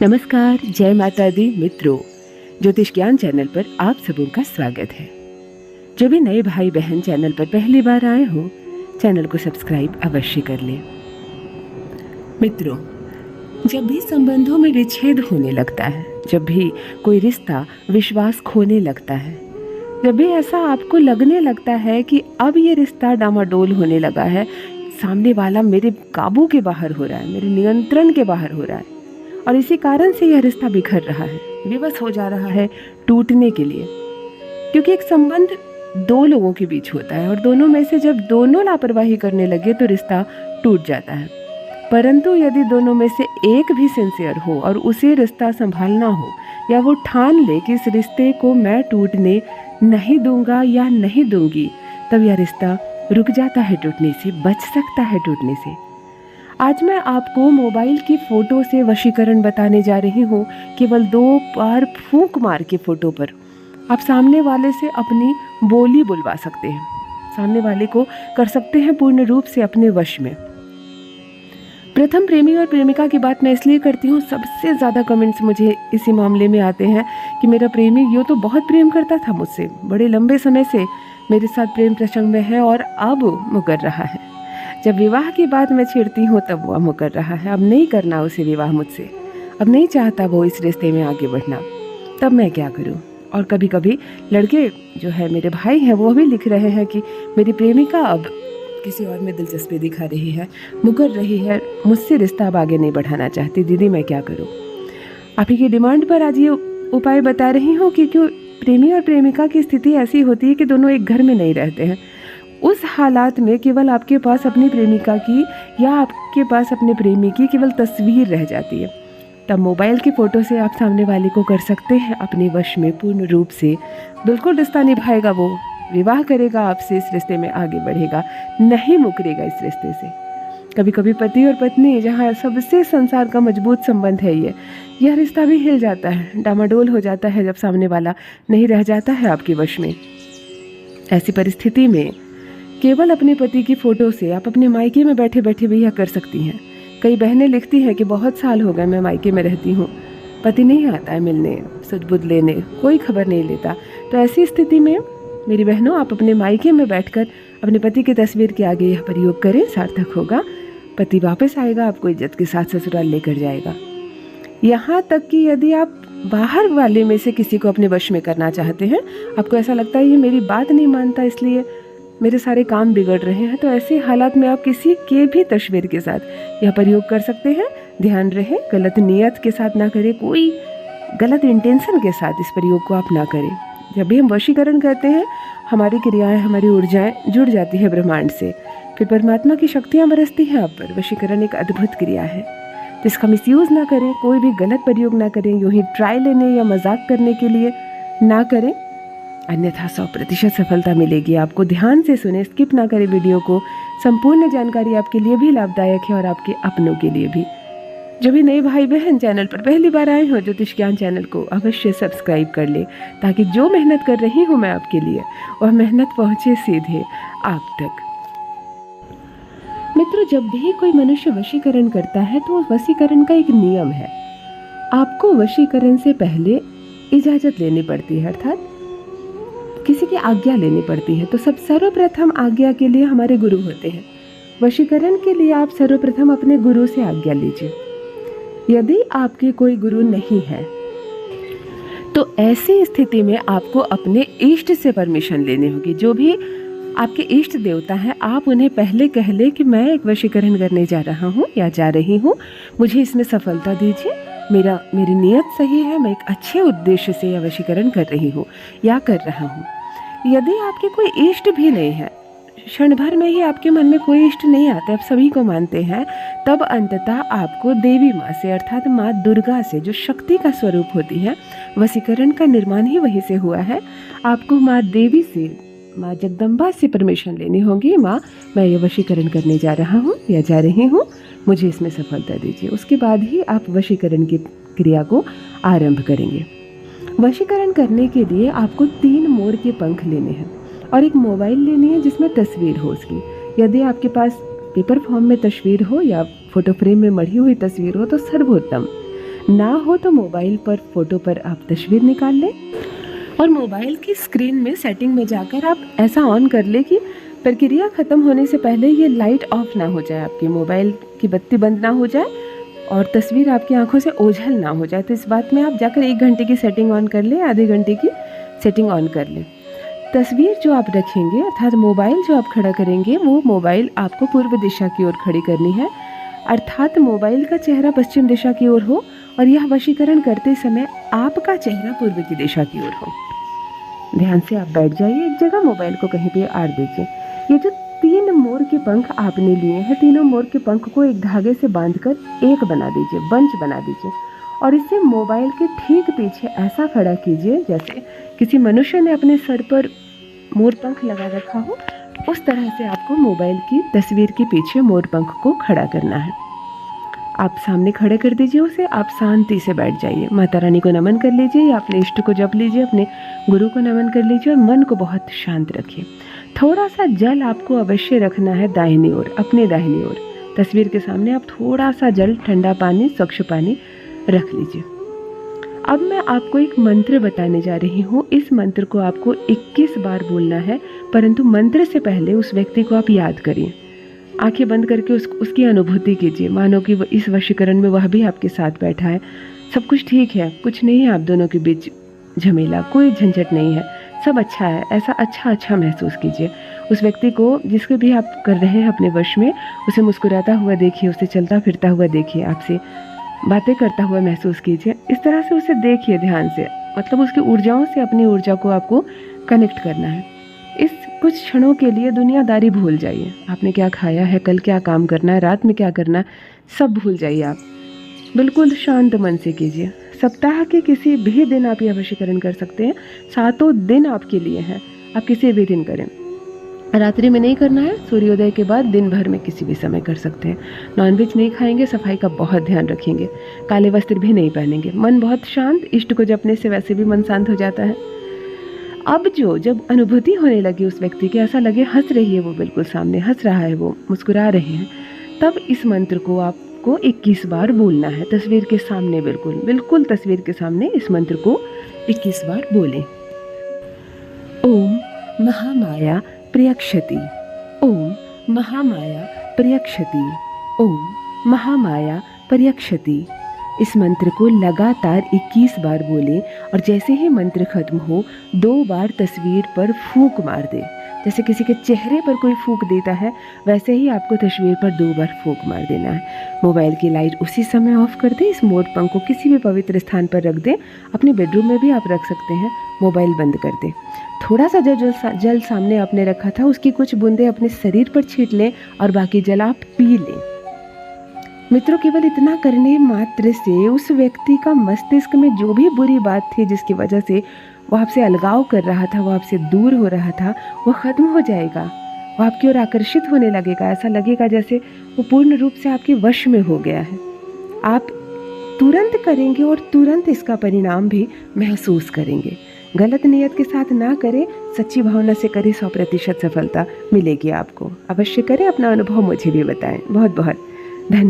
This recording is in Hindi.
नमस्कार, जय माता दी मित्रों। ज्योतिष ज्ञान चैनल पर आप सबों का स्वागत है। जो भी नए भाई बहन चैनल पर पहली बार आए हो, चैनल को सब्सक्राइब अवश्य कर लें। मित्रों, जब भी संबंधों में विच्छेद होने लगता है, जब भी कोई रिश्ता विश्वास खोने लगता है, जब भी ऐसा आपको लगने लगता है कि अब ये रिश्ता डामाडोल होने लगा है, सामने वाला मेरे काबू के बाहर हो रहा है, मेरे नियंत्रण के बाहर हो रहा है और इसी कारण से यह रिश्ता बिखर रहा है, विवश हो जा रहा है टूटने के लिए। क्योंकि एक संबंध दो लोगों के बीच होता है और दोनों में से जब दोनों लापरवाही करने लगे तो रिश्ता टूट जाता है। परंतु यदि दोनों में से एक भी सिंसियर हो और उसे रिश्ता संभालना हो, या वो ठान ले कि इस रिश्ते को मैं टूटने नहीं दूंगा या नहीं दूंगी, तब यह रिश्ता रुक जाता है टूटने से, बच सकता है टूटने से। आज मैं आपको मोबाइल की फ़ोटो से वशीकरण बताने जा रही हूँ। केवल 2 बार फूंक मार के फ़ोटो पर आप सामने वाले से अपनी बोली बुलवा सकते हैं, सामने वाले को कर सकते हैं पूर्ण रूप से अपने वश में। प्रथम प्रेमी और प्रेमिका की बात मैं इसलिए करती हूँ, सबसे ज़्यादा कमेंट्स मुझे इसी मामले में आते हैं कि मेरा प्रेमी यूँ तो बहुत प्रेम करता था मुझसे, बड़े लंबे समय से मेरे साथ प्रेम प्रसंग में है और अब मुकर रहा है। जब विवाह की बात मैं छेड़ती हूँ तब वो मुकर रहा है, अब नहीं करना उसे विवाह मुझसे, अब नहीं चाहता वो इस रिश्ते में आगे बढ़ना, तब मैं क्या करूँ। और कभी कभी लड़के जो है मेरे भाई हैं, वो भी लिख रहे हैं कि मेरी प्रेमिका अब किसी और में दिलचस्पी दिखा रही है, मुकर रही है, मुझसे रिश्ता अब आगे नहीं बढ़ाना चाहती, दीदी मैं क्या करूँ। आप ही की डिमांड पर आज ये उपाय बता रही हूँ कि क्यों प्रेमी और प्रेमिका की स्थिति ऐसी होती है कि दोनों एक घर में नहीं रहते हैं। उस हालात में केवल आपके पास अपनी प्रेमिका की या आपके पास अपने प्रेमी की केवल तस्वीर रह जाती है। तब मोबाइल की फ़ोटो से आप सामने वाले को कर सकते हैं अपने वश में पूर्ण रूप से। बिल्कुल रिश्ता निभाएगा, वो विवाह करेगा आपसे, इस रिश्ते में आगे बढ़ेगा, नहीं मुकरेगा इस रिश्ते से। कभी कभी पति और पत्नी, जहाँ सबसे संसार का मजबूत संबंध है यह रिश्ता भी हिल जाता है, डामाडोल हो जाता है जब सामने वाला नहीं रह जाता है आपके वश में। ऐसी परिस्थिति में केवल अपने पति की फ़ोटो से आप अपने मायके में बैठे बैठे भी यह कर सकती हैं। कई बहनें लिखती हैं कि बहुत साल हो गए मैं मायके में रहती हूँ, पति नहीं आता है मिलने, सुध-बुध लेने, कोई खबर नहीं लेता। तो ऐसी स्थिति में मेरी बहनों, आप अपने मायके में बैठकर अपने पति की तस्वीर के आगे यह प्रयोग करें, सार्थक होगा। पति वापस आएगा, आपको इज्जत के साथ ससुराल लेकर जाएगा। यहाँ तक कि यदि आप बाहर वाले में से किसी को अपने वश में करना चाहते हैं, आपको ऐसा लगता है ये मेरी बात नहीं मानता इसलिए मेरे सारे काम बिगड़ रहे हैं, तो ऐसे हालात में आप किसी के भी तस्वीर के साथ यह प्रयोग कर सकते हैं। ध्यान रहे, गलत नियत के साथ ना करें, कोई गलत इंटेंशन के साथ इस प्रयोग को आप ना करें। जब भी हम वशीकरण करते हैं, हमारी क्रियाएं, हमारी ऊर्जाएं जुड़ जाती है ब्रह्मांड से, फिर परमात्मा की शक्तियाँ बरसती हैं आप पर। वशीकरण एक अद्भुत क्रिया है, तो इसका मिसयूज़ ना करें, कोई भी गलत प्रयोग ना करें, यूँ ही ट्राई लेने या मजाक करने के लिए ना करें, अन्यथा 100% सफलता मिलेगी आपको। ध्यान से सुने, स्किप ना करें वीडियो को। संपूर्ण जानकारी आपके लिए भी लाभदायक है और आपके अपनों के लिए भी। जो भी नए भाई बहन चैनल पर पहली बार आए हो, ज्योतिष ज्ञान चैनल को अवश्य सब्सक्राइब कर ले, ताकि जो मेहनत कर रही हूँ मैं आपके लिए, वह मेहनत पहुँचे सीधे आप तक। मित्रों, जब भी कोई मनुष्य वशीकरण करता है तो उस वशीकरण का एक नियम है, आपको वशीकरण से पहले इजाज़त लेनी पड़ती है, अर्थात किसी की आज्ञा लेनी पड़ती है। तो सर्वप्रथम आज्ञा के लिए हमारे गुरु होते हैं। वशीकरण के लिए आप सर्वप्रथम अपने गुरु से आज्ञा लीजिए। यदि आपके कोई गुरु नहीं है तो ऐसी स्थिति में आपको अपने इष्ट से परमिशन लेनी होगी। जो भी आपके इष्ट देवता हैं, आप उन्हें पहले कह ले कि मैं एक वशीकरण करने जा रहा हूँ या जा रही हूँ, मुझे इसमें सफलता दीजिए, मेरी नियत सही है, मैं एक अच्छे उद्देश्य से यह वशीकरण कर रही हूँ या कर रहा हूँ। यदि आपके कोई इष्ट भी नहीं है, क्षण भर में ही आपके मन में कोई इष्ट नहीं आता, आप सभी को मानते हैं, तब अंततः आपको देवी माँ से, अर्थात माँ दुर्गा से, जो शक्ति का स्वरूप होती है, वशीकरण का निर्माण ही वहीं से हुआ है, आपको माँ देवी से, माँ जगदम्बा से परमिशन लेनी होगी। माँ, मैं ये वशीकरण करने जा रहा हूँ या जा रही हूँ, मुझे इसमें सफलता दीजिए। उसके बाद ही आप वशीकरण की क्रिया को आरंभ करेंगे। वशीकरण करने के लिए आपको 3 मोर के पंख लेने हैं और एक मोबाइल लेनी है जिसमें तस्वीर हो उसकी। यदि आपके पास पेपर फॉर्म में तस्वीर हो या फोटो फ्रेम में मढ़ी हुई तस्वीर हो तो सर्वोत्तम। ना हो तो मोबाइल पर फ़ोटो पर आप तस्वीर निकाल लें और मोबाइल की स्क्रीन में सेटिंग में जाकर आप ऐसा ऑन कर लें कि प्रक्रिया ख़त्म होने से पहले ये लाइट ऑफ ना हो जाए, आपकी मोबाइल की बत्ती बंद ना हो जाए और तस्वीर आपकी आंखों से ओझल ना हो जाए। तो इस बात में आप जाकर 1 घंटे की सेटिंग ऑन कर लें, आधे घंटे की सेटिंग ऑन कर लें। तस्वीर जो आप रखेंगे अर्थात मोबाइल जो आप खड़ा करेंगे वो मोबाइल आपको पूर्व दिशा की ओर खड़ी करनी है, अर्थात मोबाइल का चेहरा पश्चिम दिशा की ओर हो और यह वशीकरण करते समय आपका चेहरा पूर्व की दिशा की ओर हो। ध्यान से आप बैठ जाइए एक जगह, मोबाइल को कहीं पे आड़ दीजिए। ये जो 3 मोर के पंख आपने लिए हैं, तीनों मोर के पंख को एक धागे से बांधकर एक बना दीजिए, बंच बना दीजिए और इसे मोबाइल के ठीक पीछे ऐसा खड़ा कीजिए जैसे किसी मनुष्य ने अपने सर पर मोर पंख लगा रखा हो। उस तरह से आपको मोबाइल की तस्वीर के पीछे मोर पंख को खड़ा करना है। आप सामने खड़े कर दीजिए उसे, आप शांति से बैठ जाइए, माता रानी को नमन कर लीजिए या अपने इष्ट को जप लीजिए, अपने गुरु को नमन कर लीजिए और मन को बहुत शांत रखिए। थोड़ा सा जल आपको अवश्य रखना है दाहिनी ओर, अपने दाहिनी ओर। तस्वीर के सामने आप थोड़ा सा जल, ठंडा पानी, स्वच्छ पानी रख लीजिए। अब मैं आपको एक मंत्र बताने जा रही हूँ। इस मंत्र को आपको 21 बार बोलना है, परंतु मंत्र से पहले उस व्यक्ति को आप याद करिए। आंखें बंद करके उसकी अनुभूति कीजिए, मानो कि वो इस वशीकरण में वह भी आपके साथ बैठा है। सब कुछ ठीक है, कुछ नहीं है आप दोनों के बीच झमेला, कोई झंझट नहीं है, सब अच्छा है। ऐसा अच्छा महसूस कीजिए। उस व्यक्ति को जिसको भी आप कर रहे हैं अपने वश में, उसे मुस्कुराता हुआ देखिए, उसे चलता फिरता हुआ देखिए, आपसे बातें करता हुआ महसूस कीजिए। इस तरह से उसे देखिए ध्यान से, मतलब उसकी ऊर्जाओं से अपनी ऊर्जा को आपको कनेक्ट करना है। इस कुछ क्षणों के लिए दुनियादारी भूल जाइए। आपने क्या खाया है, कल क्या काम करना है, रात में क्या करना है, सब भूल जाइए। आप बिल्कुल शांत मन से कीजिए। सप्ताह के किसी भी दिन आप यह वशीकरण कर सकते हैं। 7 दिन आपके लिए हैं, आप किसी भी दिन करें। रात्रि में नहीं करना है, सूर्योदय के बाद दिन भर में किसी भी समय कर सकते हैं। नॉनवेज नहीं खाएंगे, सफाई का बहुत ध्यान रखेंगे, काले वस्त्र भी नहीं पहनेंगे, मन बहुत शांत। इष्ट को जपने से वैसे भी मन शांत हो जाता है। अब जब अनुभूति होने लगी उस व्यक्ति की, ऐसा लगे हंस रही है वो, बिल्कुल सामने हंस रहा है वो, मुस्कुरा रहे हैं, तब इस मंत्र को आपको 21 बार बोलना है। तस्वीर के सामने, बिल्कुल तस्वीर के सामने इस मंत्र को 21 बार बोलें। ओम महामाया प्रियक्षति, ओम महामाया प्रियक्षति, ओम महामाया प्रियक्षति। इस मंत्र को लगातार 21 बार बोलें और जैसे ही मंत्र खत्म हो 2 बार तस्वीर पर फूंक मार दें। जैसे किसी के चेहरे पर कोई फूंक देता है, वैसे ही आपको तस्वीर पर 2 बार फूंक मार देना है। मोबाइल की लाइट उसी समय ऑफ कर दें। इस मोर पंख को किसी भी पवित्र स्थान पर रख दें, अपने बेडरूम में भी आप रख सकते हैं। मोबाइल बंद कर दें। थोड़ा सा जल सामने आपने रखा था, उसकी कुछ बूंदें अपने शरीर पर छींट लें और बाकी जल आप पी लें। मित्रों, केवल इतना करने मात्र से उस व्यक्ति का मस्तिष्क में जो भी बुरी बात थी जिसकी वजह से वो आपसे अलगाव कर रहा था, वो आपसे दूर हो रहा था, वो खत्म हो जाएगा। वो आपकी ओर आकर्षित होने लगेगा। ऐसा लगेगा जैसे वो पूर्ण रूप से आपके वश में हो गया है। आप तुरंत करेंगे और तुरंत इसका परिणाम भी महसूस करेंगे। गलत नियत के साथ ना करें, सच्ची भावना से करें, 100% सफलता मिलेगी आपको। अवश्य करें, अपना अनुभव मुझे भी बताएं। बहुत बहुत